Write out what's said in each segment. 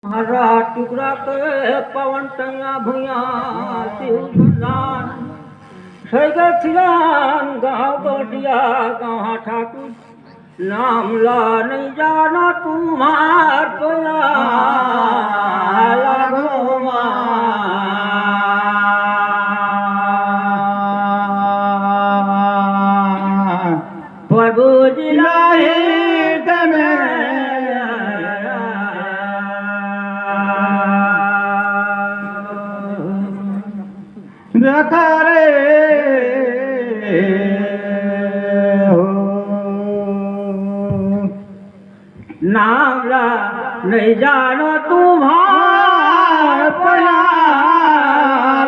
हरा टुकड़ा के पवन टंगा भुइया शिवदान सैगर सिरान गाँव गोटिया गाँव ठाकुर नाम ला नहीं जाना तुम्हार पोया प्रभु जिला देखा रे हो नाम ला नहीं जानो तुम्हार पया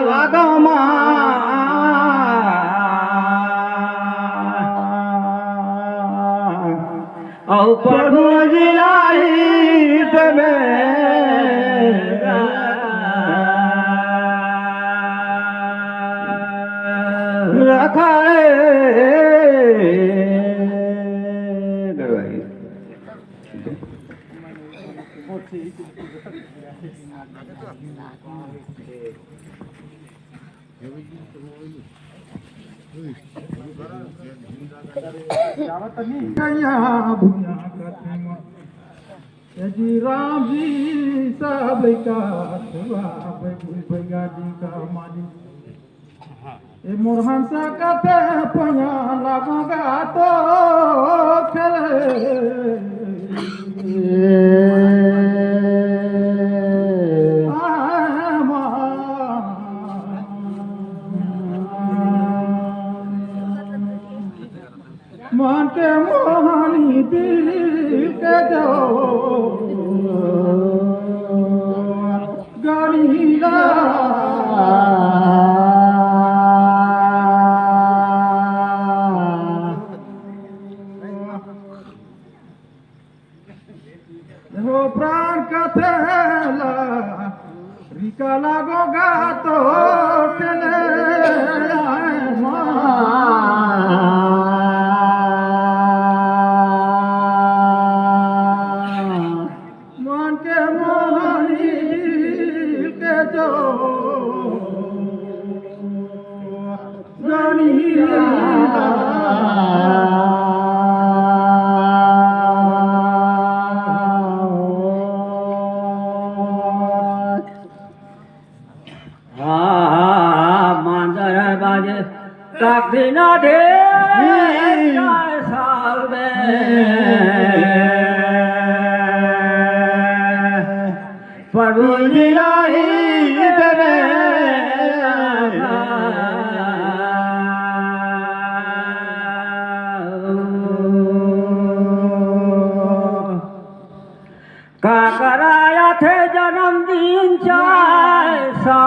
लगमा औ प्रभु जिलाई तबे रखा जी राम जी सब का भैया जी का मालिक ए मोर हंसा कते पया लगोगा तो मन के मोहनी दिल के दो गरीला हो प्राण कथेला रिका लगोगा तो चले मन के मोहनी के जो मांदर बाजे ताकि न दे साल प्रभु जिलाई तेरे का कराया थे जन्मदिन 400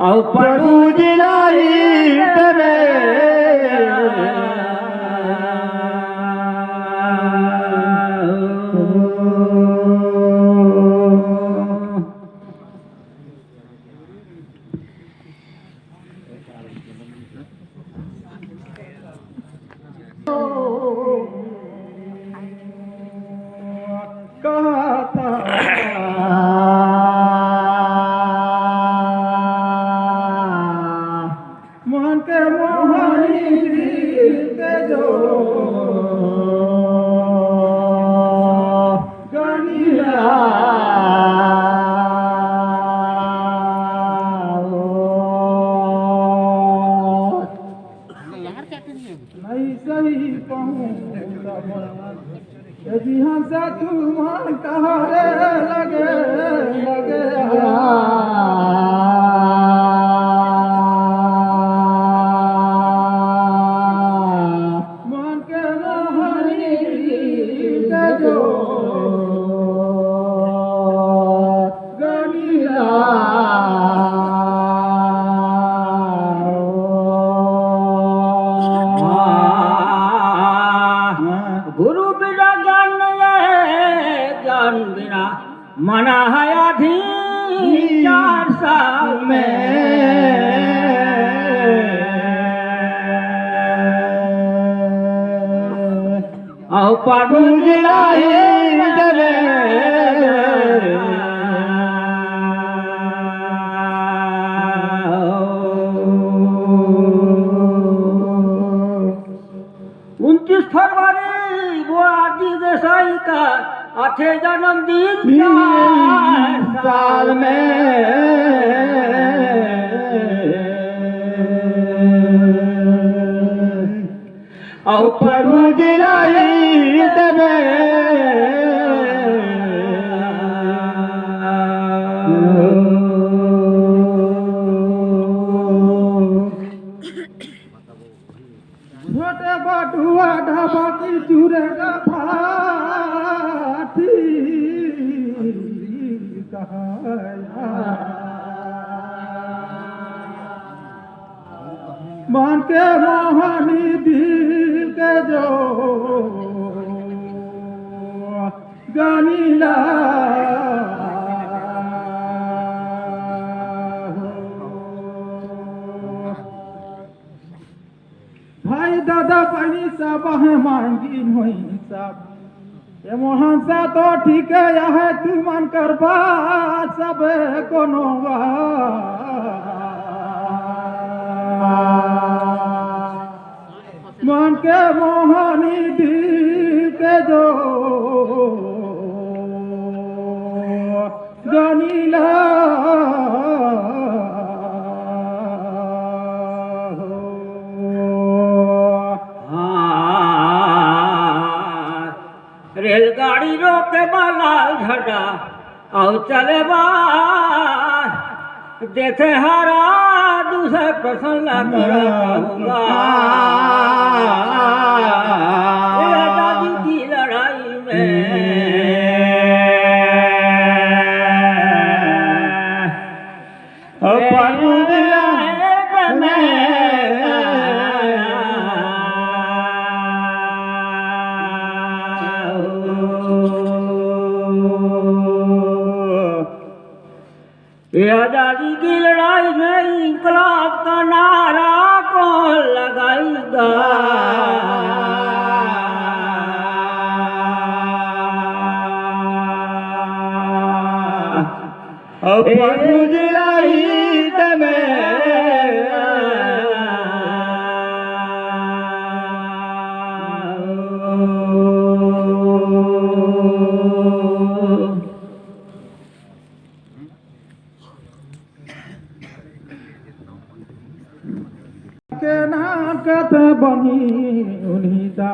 और प्रभु जिलाई तेरे कहता मन के मोहनी के जो गनिया नहीं सही यदि हंसा तुम कहारे लगे लगे मन के मोहनी के जो गनिया गुरु बिना ज्ञान ज्ञान बिना मना है अधीन 4 साल में आओ पाडुराही दरे उनतीस फरवरी वो आदि देसाई का 8 जन्मदिन साल में आओ पाडुराही दरे छोटे बटुआ ढाबा की चूरेगा भाती मान के मोहनी दिल के जो गनीला भाई दादा बहनी सब है मांगी हुई सब ये मोहन सा तो ठीक है यह तू मन कर बा सब कोनो मन के मोहनी दिल के जो गनीला रेलगाड़ी रोके लाल झंडा और चले बार देखे हरा दूसरे प्रसन्न करूंगा आजादी की लड़ाई में आजादी की लड़ाई में इंकलाब का नारा कौन लगाएगा के नाम कथे बनी उन्हीं दा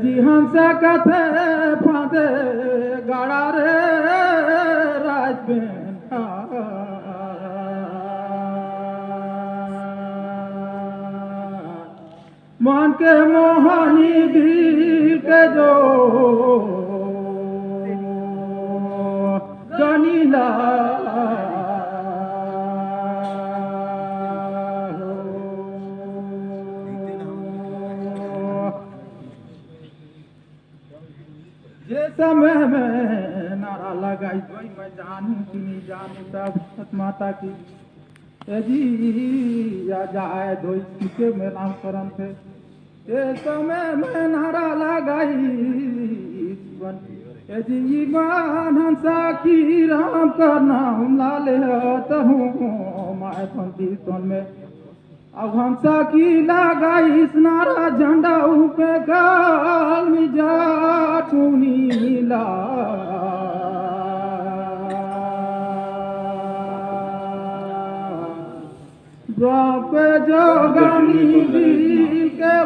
जी हंसा कथे फादे गाड़ा रे राजबेन मन के मोहनी दिल के जो गनीला ये समय में नारा लगाई कोई मैं जानू कि नहीं जानू तब माता की जी या जाए धोई के में नाम करम थे ये समय में नारा लगाई जी मान हंसा की राम का नाम लाले हूँ माए पंथी सोन में अब हंसा की लगाई इस नारा झंडा ऊपे गाल मिजा नीला पे जो गानी के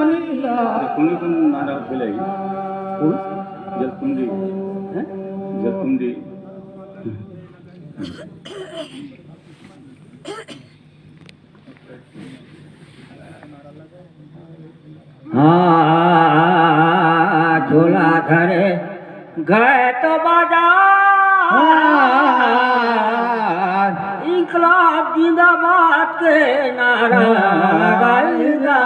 नीला जलकुंडी झोला धरे गए तो बाजार इंकलाब जिंदाबाद के नारा लगाएगा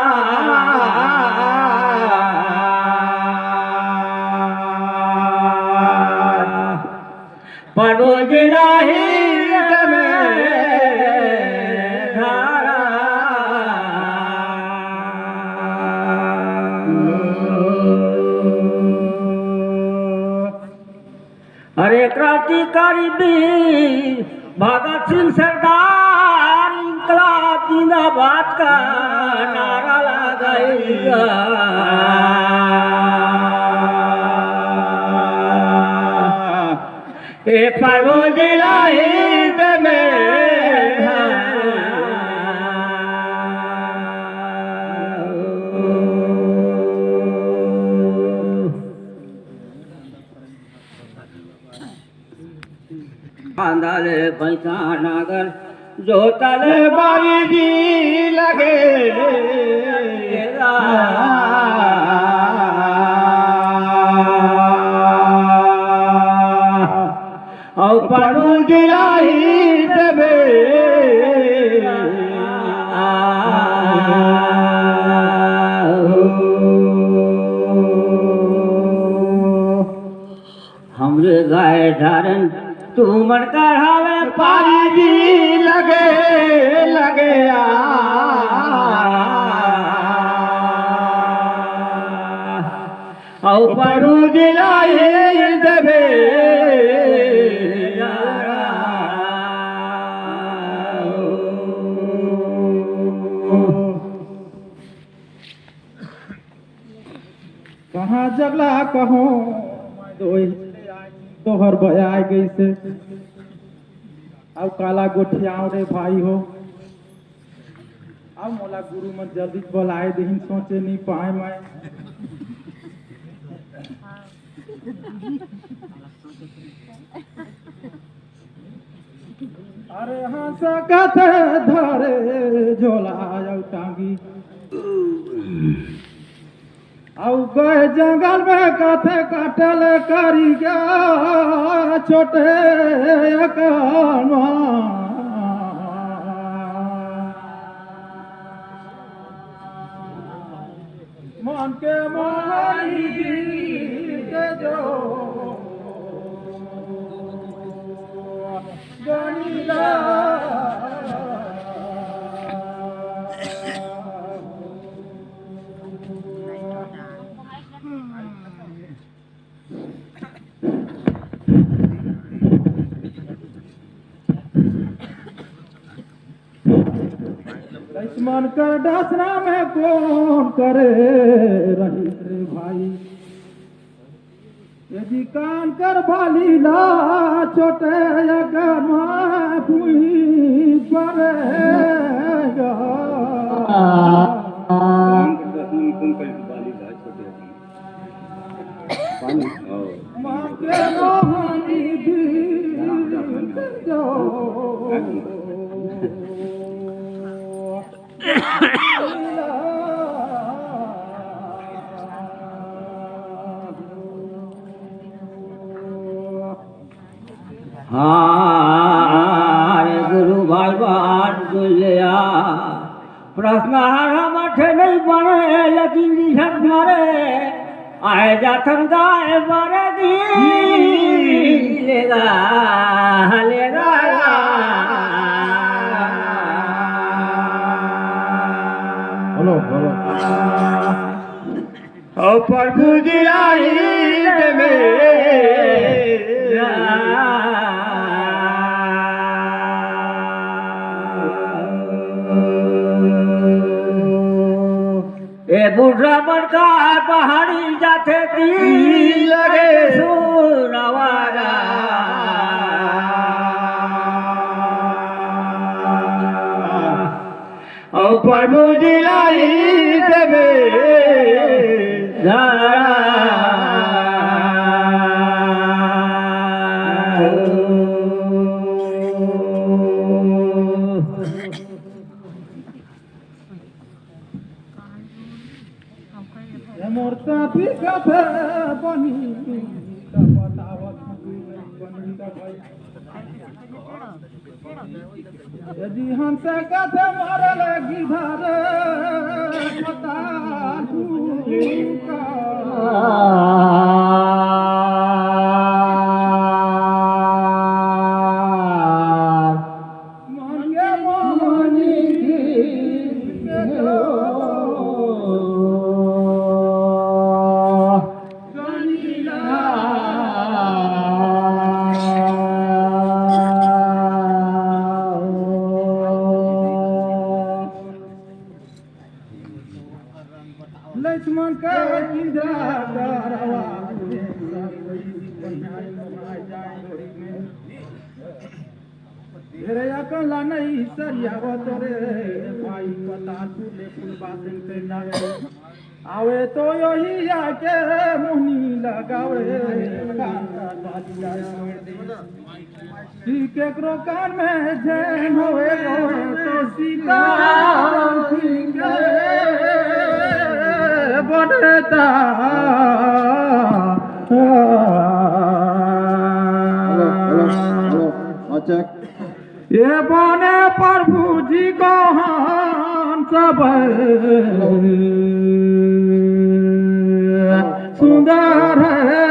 परोजराही में धारा अरे क्रांतिकारी वीर भगत सिंह सरदार इंकलाब जिंदाबाद का नारा लगाएगा। ए पर्वो जिला हिंद में बांधले पैसा नागर जो तले बारी जी लगे और पढ़ू जिलाई देवे हमरे गाय धारण तू मन कर हवे पारी जी लगे लगे औ परू दिलाई देवे कहाँ जगला कहो तोहर बयाय गई से अब काला गोठियाओ रे भाई हो अब मोला गुरु मन जल्दी बुलाए दिन सोचे नहीं पाए मैं अरे हाँ सकत धरे झोला टांगी औ गए जंगल में कथे काटल करी गया छोटे मन के मोहनी के जो गनीला मन कर डासना में कौन करे रही रे भाई यदि कान कर भाली ला छोटे पड़ेगा माँ के मोहनी हाँ गुरु भाई बात बोलिया प्रश्न मठे नहीं बने लेकिन रिझट मारे आए जाथन गाय बड़े दी लेगा लेगा बोलो बोलो ओ प्रभु जिलाई में ए बुढ़ा बड़का पहाड़ी जाते दी लगे सुनवारा और प्रभु जिलाई देवे मोर साथी कथे बनी बतावत बनी का भाई यदि हमसे कथे मारे लगी धारे पता लक्ष्मण का इंद्रा करवा रे अकला नहीं सरियाव तोरे भाई पता तुले फूल बातें करना आवे तो यही आके मुनी लगावे केकरो कान में जैन होए तो सीता बनता ये बने प्रभु जी को हम सब सुंदर है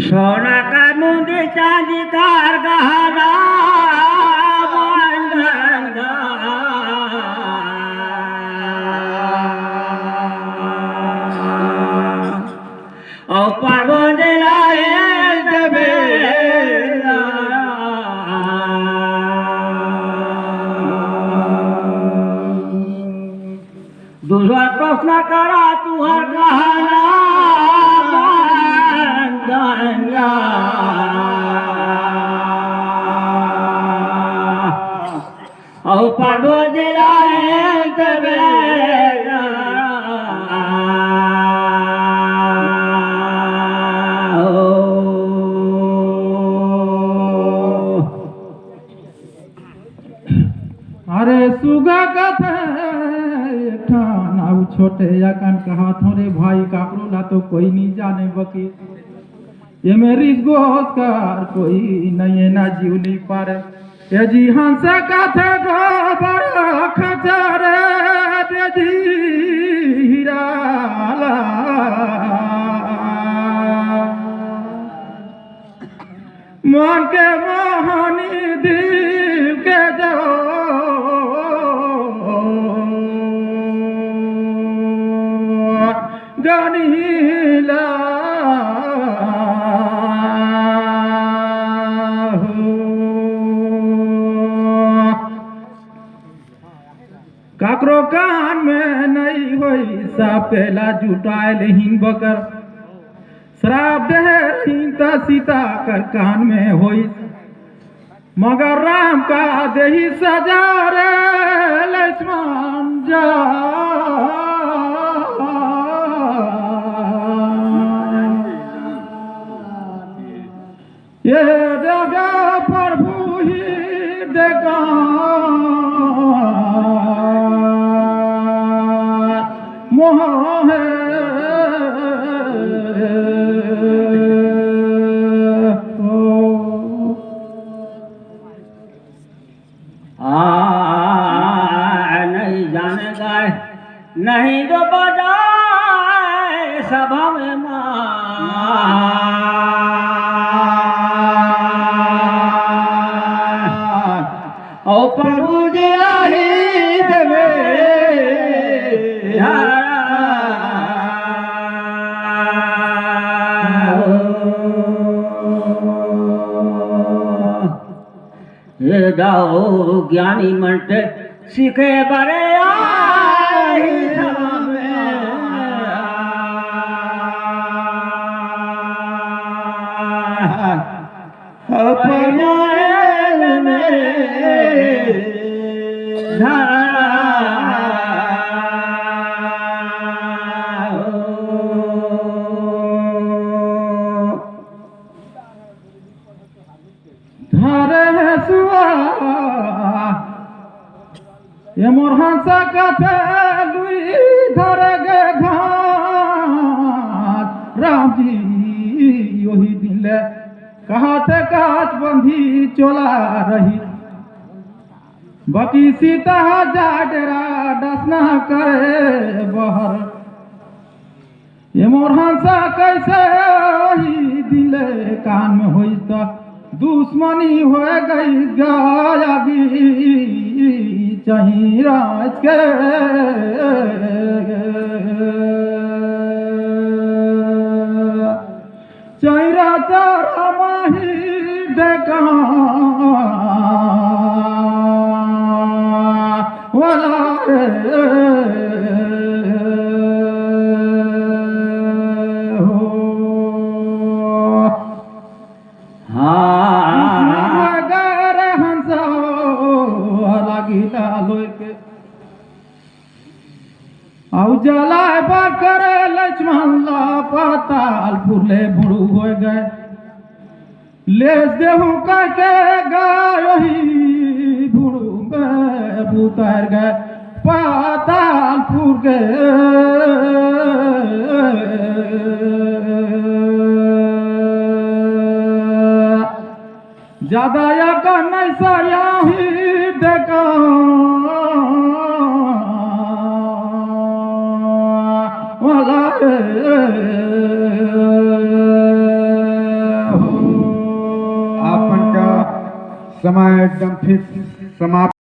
सोना का मुंदी चांदी कार गहना और पागल दूसरा प्रश्न करा तुहर कहना और पागल अरे सुगा कथे छोटे अकन कहा थोड़े भाई काकरो ला तो कोई नहीं जाने बकी ये मेरी गोस्कार कोई नहीं ना जीव नहीं पारे ये जी हंस कथे गोबर खचरे दे जीराला मन के मोहनी दिल के जो गनीला काकरो कान में नहीं होई सब पहला जुटाए हिन बकर श्राप दे रही सीता कर कान में होई मगर राम का देही सजा रे लक्ष्मण जा ये जगा प्रभु ही देगा मोह है नहीं जानेगा नहीं तो बजाए सभा में ओ प्रभु जी देवे ये गाओ ज्ञानी मंट सीखे बड़े धरे सुआ ये मोर हंसा कथे लुई धरे गे घाट राम जी यही दिन ले कहते काच बंधी चोला रही बाकी सीता जा डेरा डसना करे बहर ये मोर हंसा कैसे वही दिले कान में हुई तो दुश्मनी हो गई गाया भी चाहिए राज के चाहिए चारा माही देखा वाला मगर हंसा लागिला लोके आउ जलाय बात करे लक्ष्मण ला पाताल फूले बुड़ू हो गए ले देहू का के गई बुड़ू गए बुतार गए पाताल फूल ज्यादा या का नहीं साया ही देखा वाला आपण का समय एकदम फिक्स समाप्त